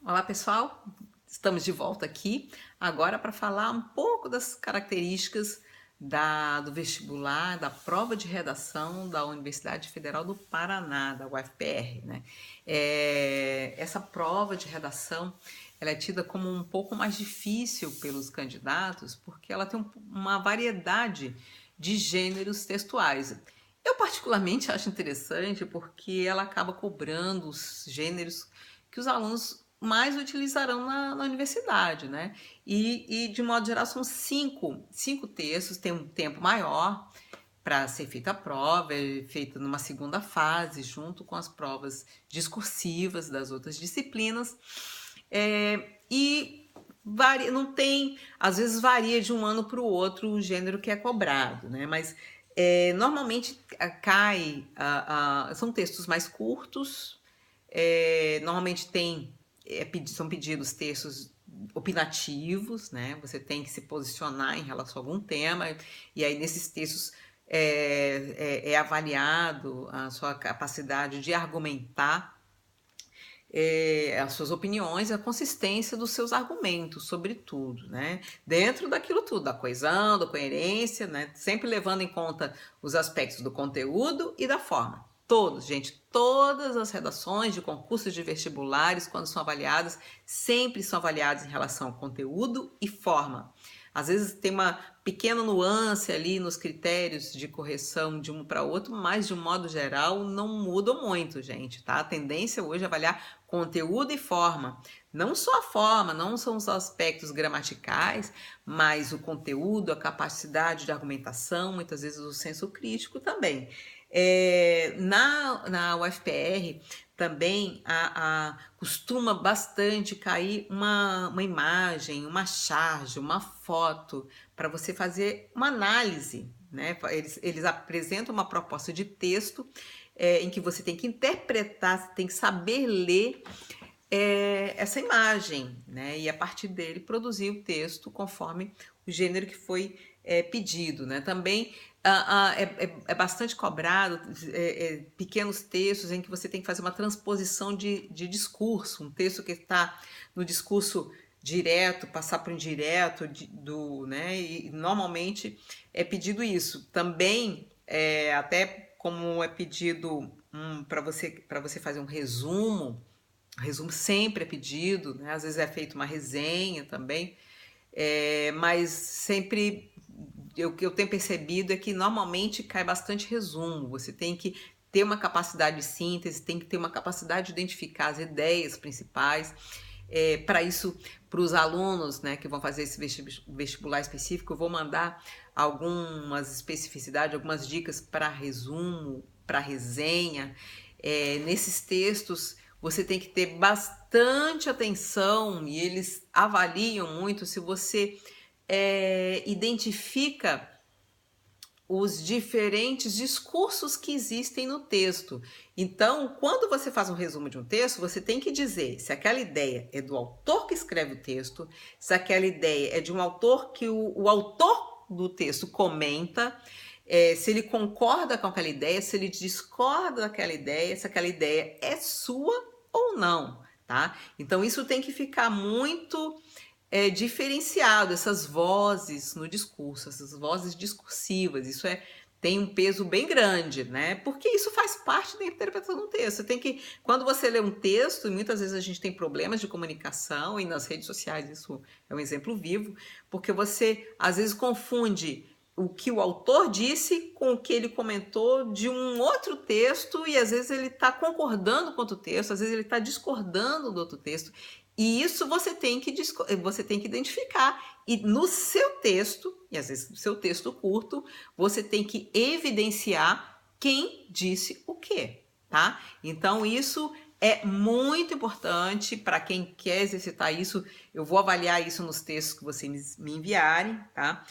Olá, pessoal. Estamos de volta aqui agora para falar um pouco das características do vestibular, da prova de redação da Universidade Federal do Paraná, da UFPR, né? Essa prova de redação ela é tida como um pouco mais difícil pelos candidatos porque ela tem uma variedade de gêneros textuais. Eu particularmente acho interessante porque ela acaba cobrando os gêneros que os alunos mais utilizarão na universidade, né? E de modo geral são cinco textos, tem um tempo maior para ser feita a prova, é feita numa segunda fase, junto com as provas discursivas das outras disciplinas. E varia, não tem, às vezes varia de um ano para o outro o gênero que é cobrado, né? Mas normalmente são textos mais curtos, normalmente são pedidos textos opinativos, né? Você tem que se posicionar em relação a algum tema, e aí nesses textos é avaliado a sua capacidade de argumentar as suas opiniões e a consistência dos seus argumentos sobre tudo, né? Dentro daquilo tudo, da coesão, da coerência, né? Sempre levando em conta os aspectos do conteúdo e da forma. Todos, gente, todas as redações de concursos de vestibulares, quando são avaliadas, sempre são avaliadas em relação ao conteúdo e forma. Às vezes tem uma pequena nuance ali nos critérios de correção de um para outro, mas de um modo geral não mudam muito, gente, tá? A tendência hoje é avaliar conteúdo e forma. Não só a forma, não são os aspectos gramaticais, mas o conteúdo, a capacidade de argumentação, muitas vezes o senso crítico também. Na UFPR também costuma bastante cair uma imagem, uma charge, uma foto, para você fazer uma análise, né? Eles apresentam uma proposta de texto em que você tem que interpretar, você tem que saber ler essa imagem, né? E a partir dele produzir o texto conforme o gênero que foi pedido, né? Também é bastante cobrado pequenos textos em que você tem que fazer uma transposição de discurso, um texto que está no discurso direto, passar para o indireto, né? E normalmente é pedido isso. Também, até como é pedido para você fazer um resumo, sempre é pedido, né? Às vezes é feita uma resenha também, mas sempre o que eu tenho percebido é que normalmente cai bastante resumo. Você tem que ter uma capacidade de síntese, tem que ter uma capacidade de identificar as ideias principais. Para isso, para os alunos, né, que vão fazer esse vestibular específico, eu vou mandar algumas especificidades, algumas dicas para resumo, para resenha. Nesses textos você tem que ter bastante atenção e eles avaliam muito se você identifica os diferentes discursos que existem no texto. Então, quando você faz um resumo de um texto, você tem que dizer se aquela ideia é do autor que escreve o texto, se aquela ideia é de um autor que o autor do texto comenta, se ele concorda com aquela ideia, se ele discorda daquela ideia, se aquela ideia é sua ou não, tá? Então, isso tem que ficar muito diferenciado, essas vozes no discurso, essas vozes discursivas, isso tem um peso bem grande, né? Porque isso faz parte da interpretação do texto. Você tem que, quando você lê um texto, e muitas vezes a gente tem problemas de comunicação, e nas redes sociais isso é um exemplo vivo, porque você às vezes confunde o que o autor disse com o que ele comentou de um outro texto, e às vezes ele está concordando com outro texto, às vezes ele está discordando do outro texto. E isso você tem que identificar. E no seu texto, e às vezes no seu texto curto, você tem que evidenciar quem disse o quê, tá? Então isso é muito importante para quem quer exercitar isso. Eu vou avaliar isso nos textos que vocês me enviarem, tá?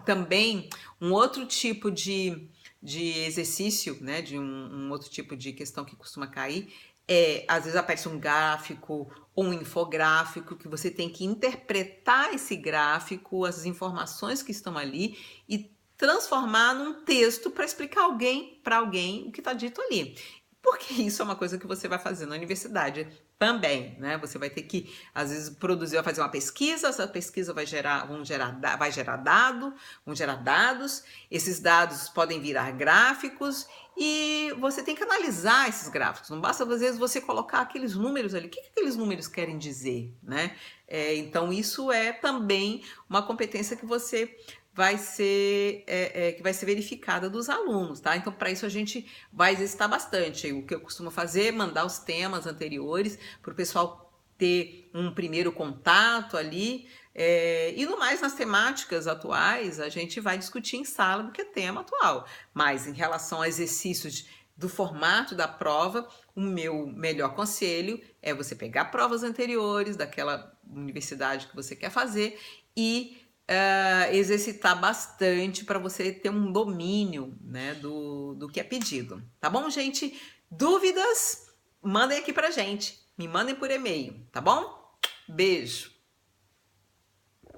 Também um outro tipo de exercício, né, de um outro tipo de questão que costuma cair às vezes aparece um gráfico ou um infográfico que você tem que interpretar esse gráfico, as informações que estão ali e transformar num texto para explicar para alguém o que está dito ali. porque isso é uma coisa que você vai fazer na universidade também, né? Você vai ter que, às vezes, produzir, vai fazer uma pesquisa, essa pesquisa vai gerar dados, esses dados podem virar gráficos e você tem que analisar esses gráficos. Não basta, às vezes, você colocar aqueles números ali. O que aqueles números querem dizer, né? Então, isso é também uma competência que você que vai ser verificada dos alunos, tá? Então, para isso a gente vai exercitar bastante. O que eu costumo fazer é mandar os temas anteriores para o pessoal ter um primeiro contato ali. E no mais, nas temáticas atuais, a gente vai discutir em sala do que é tema atual. Mas em relação a exercícios do formato da prova, o meu melhor conselho é você pegar provas anteriores daquela universidade que você quer fazer e exercitar bastante para você ter um domínio, né, do que é pedido. Tá bom, gente? Dúvidas? Mandem aqui pra gente. Me mandem por e-mail, tá bom? Beijo!